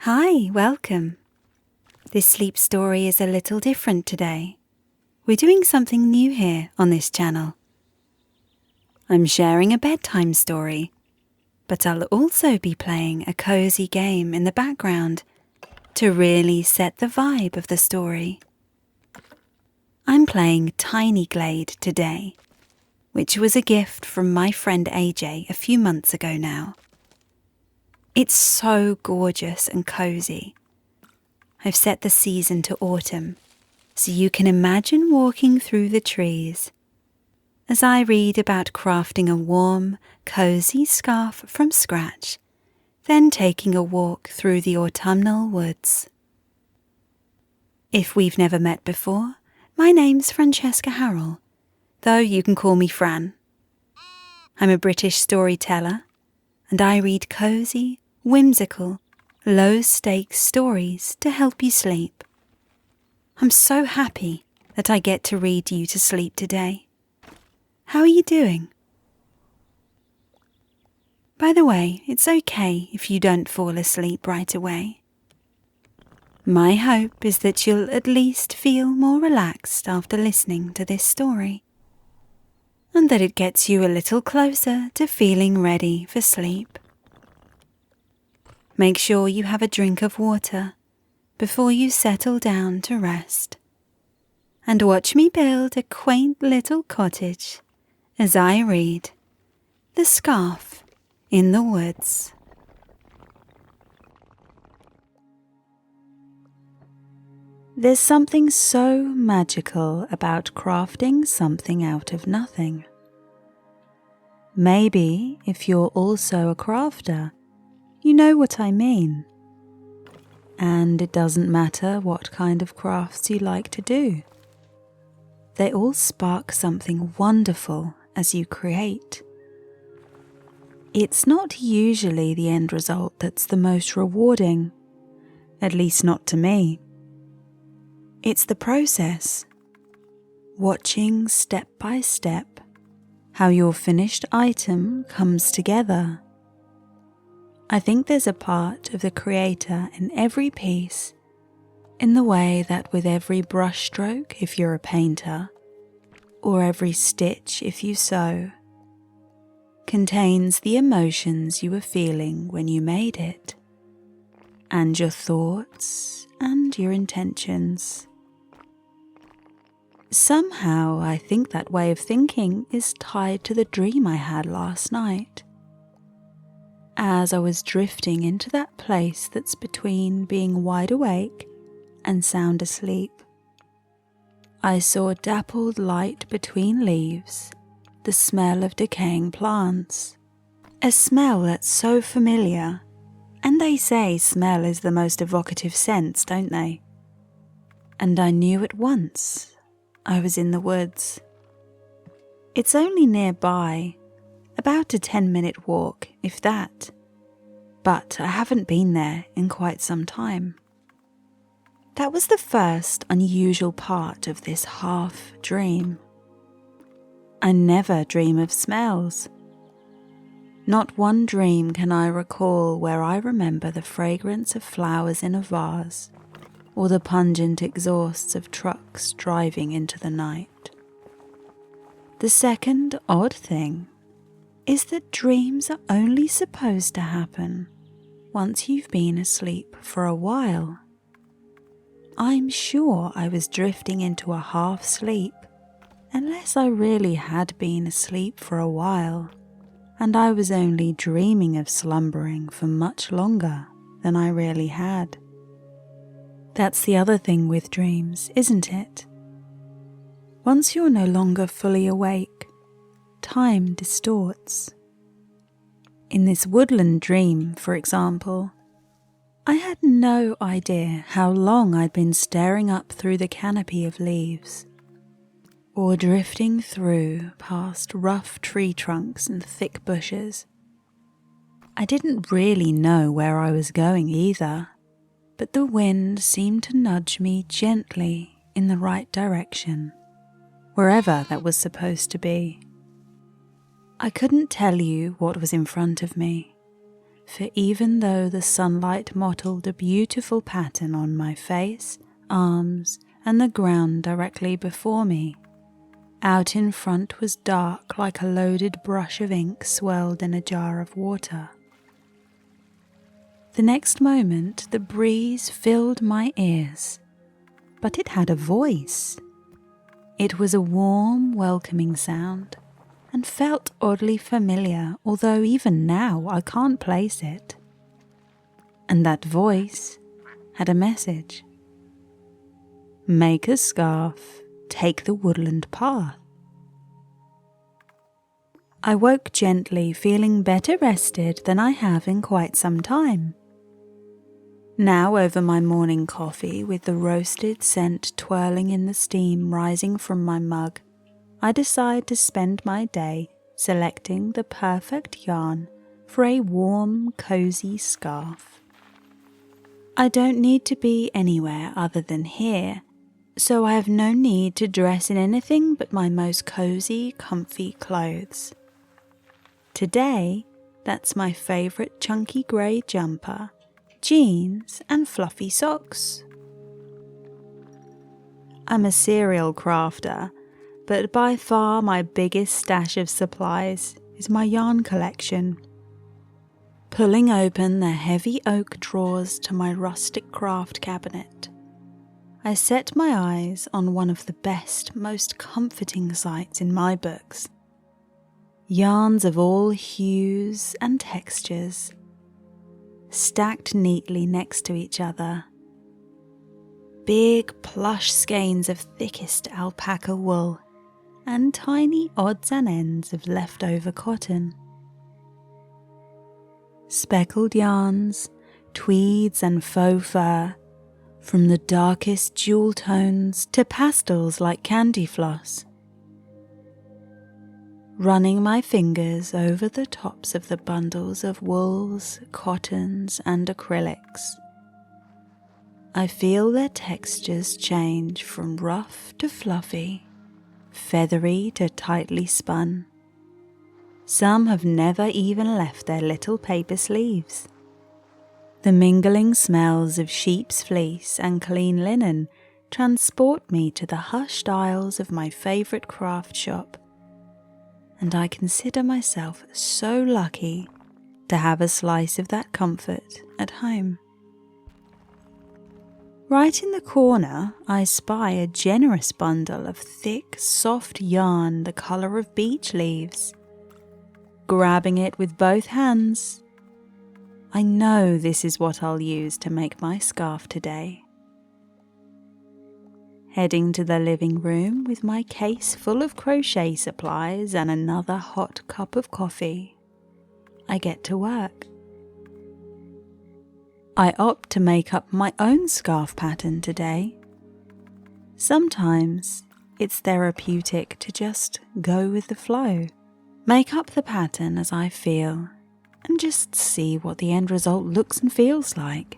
Hi, welcome. This sleep story is a little different today. We're doing something new here on this channel. I'm sharing a bedtime story, but I'll also be playing a cozy game in the background to really set the vibe of the story. I'm playing Tiny Glade today, which was a gift from my friend AJ a few months ago now. It's so gorgeous and cozy. I've set the season to autumn, so you can imagine walking through the trees as I read about crafting a warm, cozy scarf from scratch, then taking a walk through the autumnal woods. If we've never met before, my name's Francesca Harrall, though you can call me Fran. I'm a British storyteller, and I read cozy, whimsical, low-stakes stories to help you sleep. I'm so happy that I get to read you to sleep today. How are you doing? By the way, it's okay if you don't fall asleep right away. My hope is that you'll at least feel more relaxed after listening to this story, and that it gets you a little closer to feeling ready for sleep. Make sure you have a drink of water before you settle down to rest, and watch me build a quaint little cottage as I read The Scarf in the Woods. There's something so magical about crafting something out of nothing. Maybe if you're also a crafter, you know what I mean. And it doesn't matter what kind of crafts you like to do. They all spark something wonderful as you create. It's not usually the end result that's the most rewarding, at least not to me. It's the process, watching step by step how your finished item comes together. I think there's a part of the creator in every piece, in the way that with every brushstroke if you're a painter, or every stitch if you sew, contains the emotions you were feeling when you made it, and your thoughts and your intentions. Somehow I think that way of thinking is tied to the dream I had last night. As I was drifting into that place that's between being wide awake and sound asleep, I saw dappled light between leaves, the smell of decaying plants, a smell that's so familiar, and they say smell is the most evocative sense, don't they? And I knew at once I was in the woods. It's only nearby, about a 10-minute walk, if that, but I haven't been there in quite some time. That was the first unusual part of this half dream. I never dream of smells. Not one dream can I recall where I remember the fragrance of flowers in a vase, or the pungent exhausts of trucks driving into the night. The second odd thing is that dreams are only supposed to happen once you've been asleep for a while. I'm sure I was drifting into a half sleep, unless I really had been asleep for a while, and I was only dreaming of slumbering for much longer than I really had. That's the other thing with dreams, isn't it? Once you're no longer fully awake, time distorts. In this woodland dream, for example, I had no idea how long I'd been staring up through the canopy of leaves, or drifting through past rough tree trunks and thick bushes. I didn't really know where I was going either, but the wind seemed to nudge me gently in the right direction, wherever that was supposed to be. I couldn't tell you what was in front of me, for even though the sunlight mottled a beautiful pattern on my face, arms, and the ground directly before me, out in front was dark like a loaded brush of ink swirled in a jar of water. The next moment the breeze filled my ears, but it had a voice. It was a warm, welcoming sound, and felt oddly familiar, although even now I can't place it. And that voice had a message. Make a scarf, take the woodland path. I woke gently, feeling better rested than I have in quite some time. Now over my morning coffee, with the roasted scent twirling in the steam rising from my mug, I decide to spend my day selecting the perfect yarn for a warm, cozy scarf. I don't need to be anywhere other than here, so I have no need to dress in anything but my most cozy, comfy clothes. Today, that's my favourite chunky grey jumper, jeans and fluffy socks. I'm a serial crafter, but by far my biggest stash of supplies is my yarn collection. Pulling open the heavy oak drawers to my rustic craft cabinet, I set my eyes on one of the best, most comforting sights in my books. Yarns of all hues and textures, stacked neatly next to each other. Big plush skeins of thickest alpaca wool and tiny odds and ends of leftover cotton. Speckled yarns, tweeds and faux fur, from the darkest jewel tones to pastels like candy floss. Running my fingers over the tops of the bundles of wools, cottons and acrylics, I feel their textures change from rough to fluffy, feathery to tightly spun. Some have never even left their little paper sleeves. The mingling smells of sheep's fleece and clean linen transport me to the hushed aisles of my favourite craft shop, and I consider myself so lucky to have a slice of that comfort at home. Right in the corner, I spy a generous bundle of thick, soft yarn the colour of beech leaves. Grabbing it with both hands, I know this is what I'll use to make my scarf today. Heading to the living room with my case full of crochet supplies and another hot cup of coffee, I get to work. I opt to make up my own scarf pattern today. Sometimes it's therapeutic to just go with the flow, make up the pattern as I feel, and just see what the end result looks and feels like.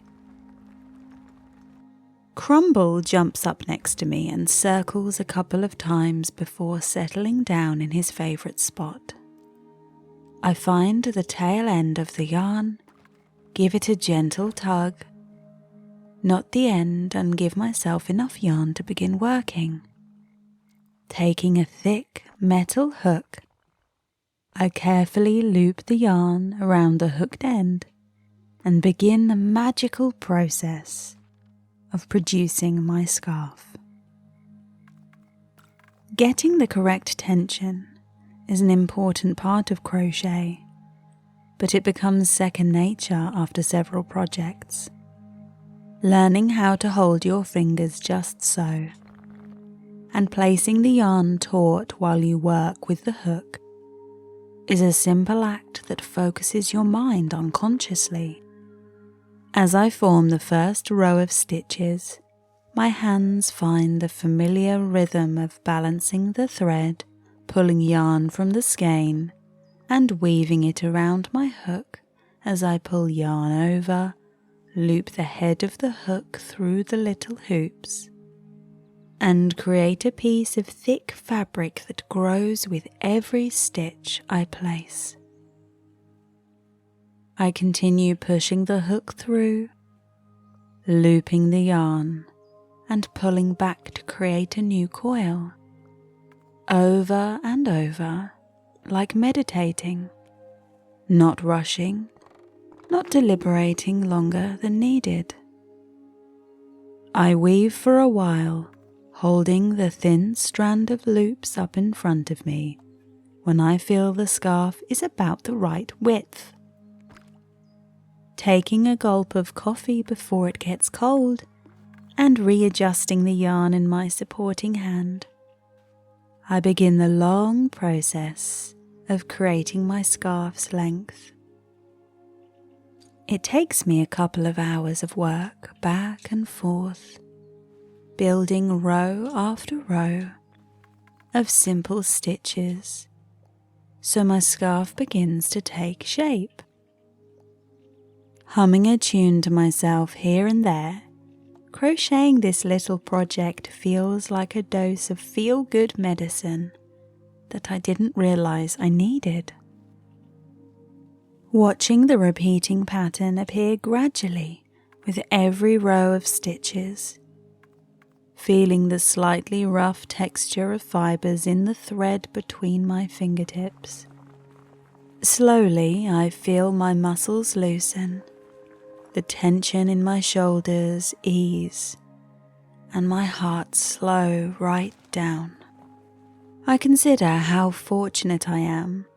Crumble jumps up next to me and circles a couple of times before settling down in his favourite spot. I find the tail end of the yarn, give it a gentle tug, knot the end and give myself enough yarn to begin working. Taking a thick metal hook, I carefully loop the yarn around the hooked end and begin the magical process of producing my scarf. Getting the correct tension is an important part of crochet, but it becomes second nature after several projects. Learning how to hold your fingers just so, and placing the yarn taut while you work with the hook, is a simple act that focuses your mind unconsciously. As I form the first row of stitches, my hands find the familiar rhythm of balancing the thread, pulling yarn from the skein, and weaving it around my hook as I pull yarn over, loop the head of the hook through the little hoops, and create a piece of thick fabric that grows with every stitch I place. I continue pushing the hook through, looping the yarn and pulling back to create a new coil, over and over, like meditating, not rushing, not deliberating longer than needed. I weave for a while, holding the thin strand of loops up in front of me when I feel the scarf is about the right width. Taking a gulp of coffee before it gets cold and readjusting the yarn in my supporting hand, I begin the long process of creating my scarf's length. It takes me a couple of hours of work back and forth, building row after row of simple stitches, so my scarf begins to take shape. Humming a tune to myself here and there, crocheting this little project feels like a dose of feel-good medicine that I didn't realize I needed. Watching the repeating pattern appear gradually with every row of stitches, feeling the slightly rough texture of fibers in the thread between my fingertips. Slowly, I feel my muscles loosen, the tension in my shoulders ease, and my heart slow right down. I consider how fortunate I am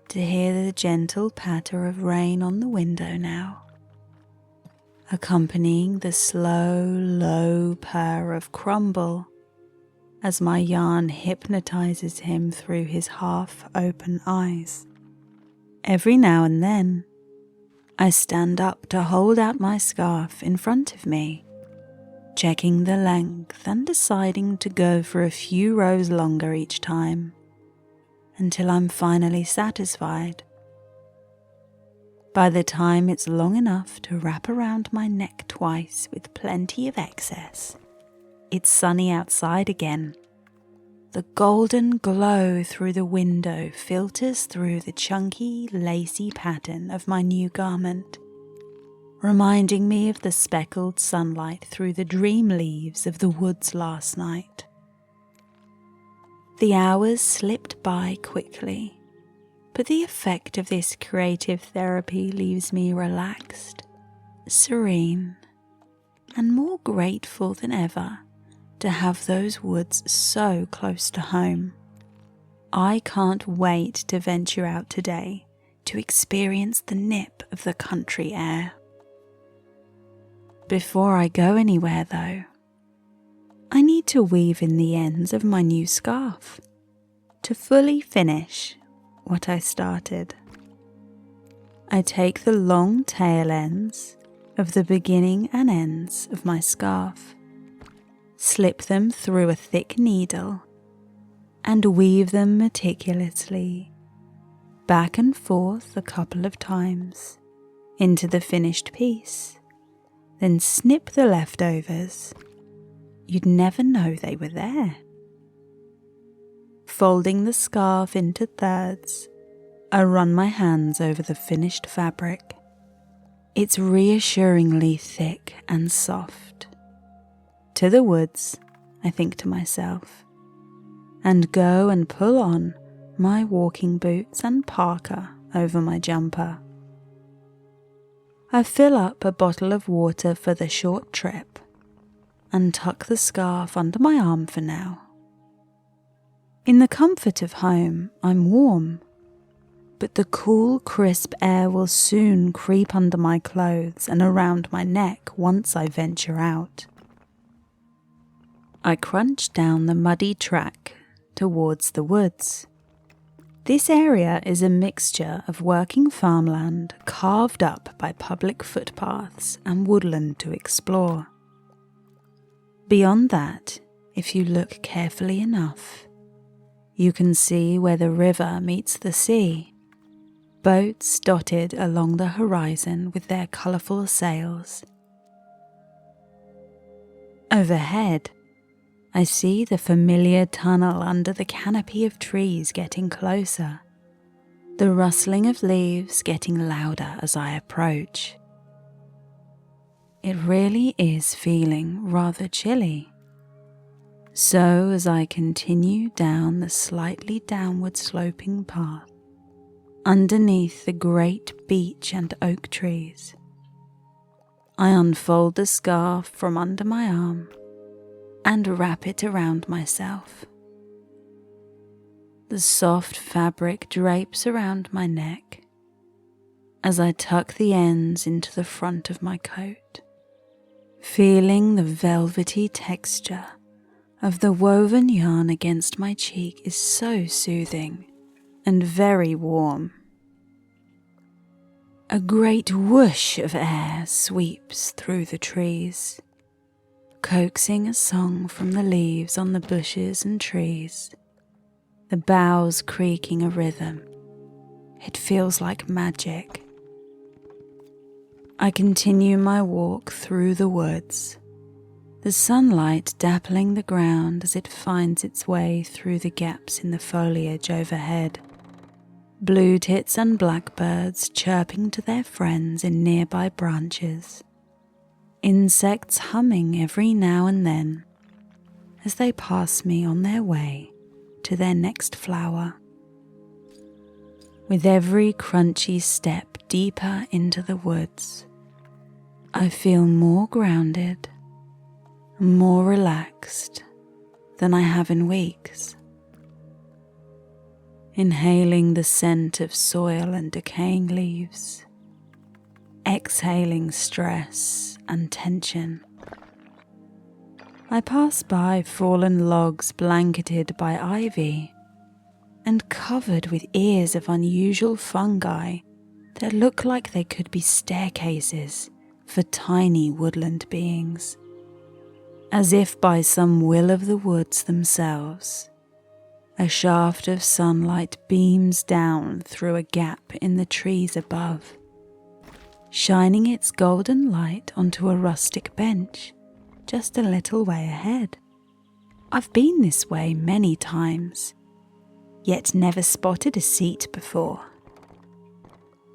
to hear the gentle patter of rain on the window now, accompanying the slow, low purr of Crumble as my yarn hypnotizes him through his half-open eyes. Every now and then, I stand up to hold out my scarf in front of me, checking the length and deciding to go for a few rows longer each time, until I'm finally satisfied. By the time it's long enough to wrap around my neck twice with plenty of excess, it's sunny outside again. The golden glow through the window filters through the chunky, lacy pattern of my new garment, reminding me of the speckled sunlight through the dream leaves of the woods last night. The hours slipped by quickly, but the effect of this creative therapy leaves me relaxed, serene, and more grateful than ever to have those woods so close to home. I can't wait to venture out today to experience the nip of the country air. Before I go anywhere though, I need to weave in the ends of my new scarf to fully finish what I started. I take the long tail ends of the beginning and ends of my scarf, slip them through a thick needle, and weave them meticulously back and forth a couple of times into the finished piece, then snip the leftovers. You'd never know they were there. Folding the scarf into thirds, I run my hands over the finished fabric. It's reassuringly thick and soft. To the woods, I think to myself, and go and pull on my walking boots and parka over my jumper. I fill up a bottle of water for the short trip and tuck the scarf under my arm for now. In the comfort of home, I'm warm, but the cool, crisp air will soon creep under my clothes and around my neck once I venture out. I crunch down the muddy track towards the woods. This area is a mixture of working farmland carved up by public footpaths and woodland to explore. Beyond that, if you look carefully enough, you can see where the river meets the sea, boats dotted along the horizon with their colourful sails. Overhead, I see the familiar tunnel under the canopy of trees getting closer, the rustling of leaves getting louder as I approach. It really is feeling rather chilly. So as I continue down the slightly downward sloping path, underneath the great beech and oak trees, I unfold the scarf from under my arm and wrap it around myself. The soft fabric drapes around my neck as I tuck the ends into the front of my coat, feeling the velvety texture of the woven yarn against my cheek is so soothing and very warm. A great whoosh of air sweeps through the trees, coaxing a song from the leaves on the bushes and trees, the boughs creaking a rhythm. It feels like magic. I continue my walk through the woods, the sunlight dappling the ground as it finds its way through the gaps in the foliage overhead. Blue tits and blackbirds chirping to their friends in nearby branches. Insects humming every now and then as they pass me on their way to their next flower. With every crunchy step deeper into the woods, I feel more grounded, more relaxed than I have in weeks. Inhaling the scent of soil and decaying leaves, exhaling stress and tension. I pass by fallen logs blanketed by ivy and covered with ears of unusual fungi that look like they could be staircases for tiny woodland beings, as if by some will of the woods themselves. A shaft of sunlight beams down through a gap in the trees above, shining its golden light onto a rustic bench just a little way ahead. I've been this way many times, yet never spotted a seat before.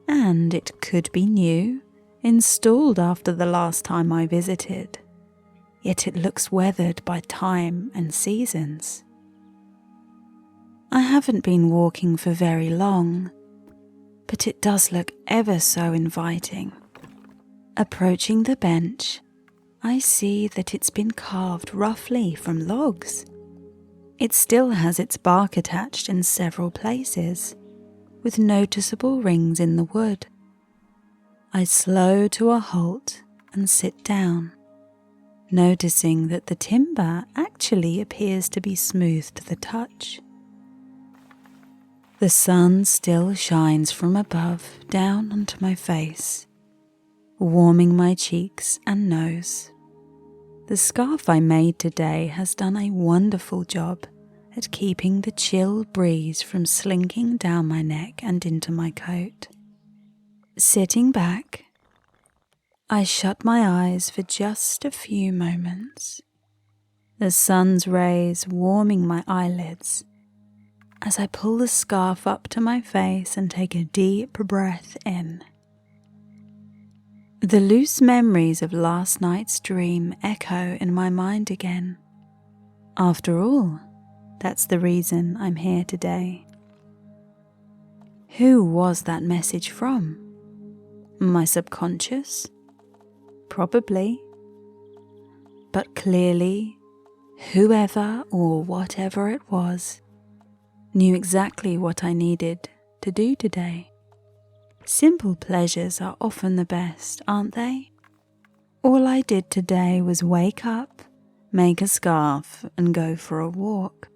And it could be new, installed after the last time I visited, yet it looks weathered by time and seasons. I haven't been walking for very long, but it does look ever so inviting. Approaching the bench, I see that it's been carved roughly from logs. It still has its bark attached in several places, with noticeable rings in the wood. I slow to a halt and sit down, noticing that the timber actually appears to be smooth to the touch. The sun still shines from above down onto my face, warming my cheeks and nose. The scarf I made today has done a wonderful job at keeping the chill breeze from slinking down my neck and into my coat. Sitting back, I shut my eyes for just a few moments, the sun's rays warming my eyelids as I pull the scarf up to my face and take a deep breath in. The loose memories of last night's dream echo in my mind again. After all, that's the reason I'm here today. Who was that message from? My subconscious? Probably. But clearly, whoever or whatever it was knew exactly what I needed to do today. Simple pleasures are often the best, aren't they? All I did today was wake up, make a scarf, and go for a walk.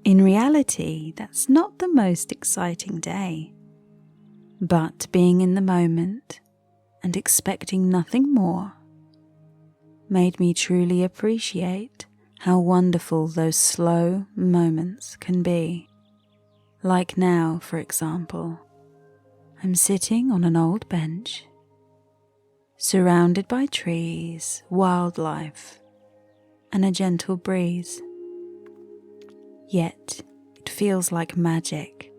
In reality, that's not the most exciting day. But being in the moment and expecting nothing more made me truly appreciate how wonderful those slow moments can be. Like now, for example, I'm sitting on an old bench, surrounded by trees, wildlife, and a gentle breeze. Yet it feels like magic,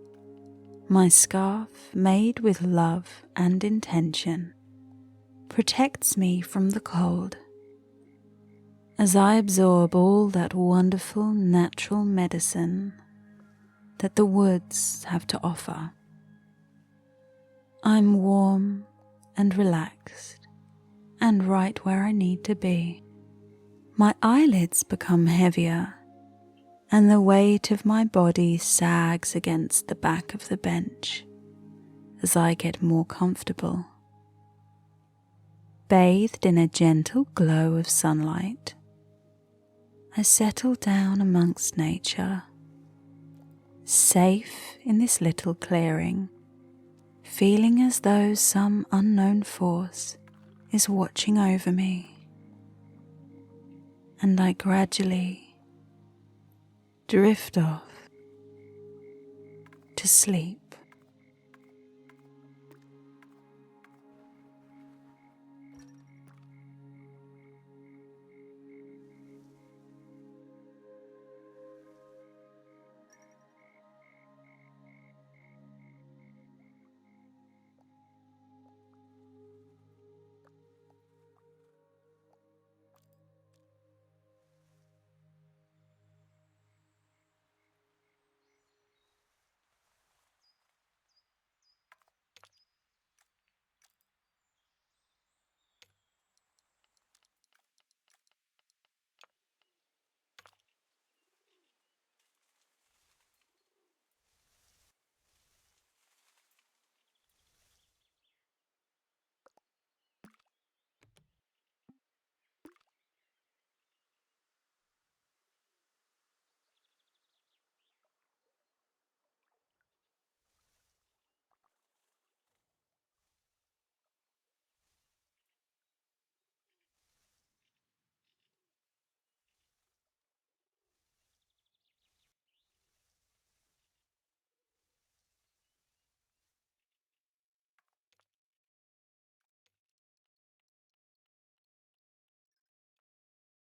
My scarf, made with love and intention, protects me from the cold as I absorb all that wonderful natural medicine that the woods have to offer. I'm warm and relaxed and right where I need to be. My eyelids become heavier and the weight of my body sags against the back of the bench as I get more comfortable. Bathed in a gentle glow of sunlight, I settle down amongst nature, safe in this little clearing, feeling as though some unknown force is watching over me, and I gradually drift off to sleep.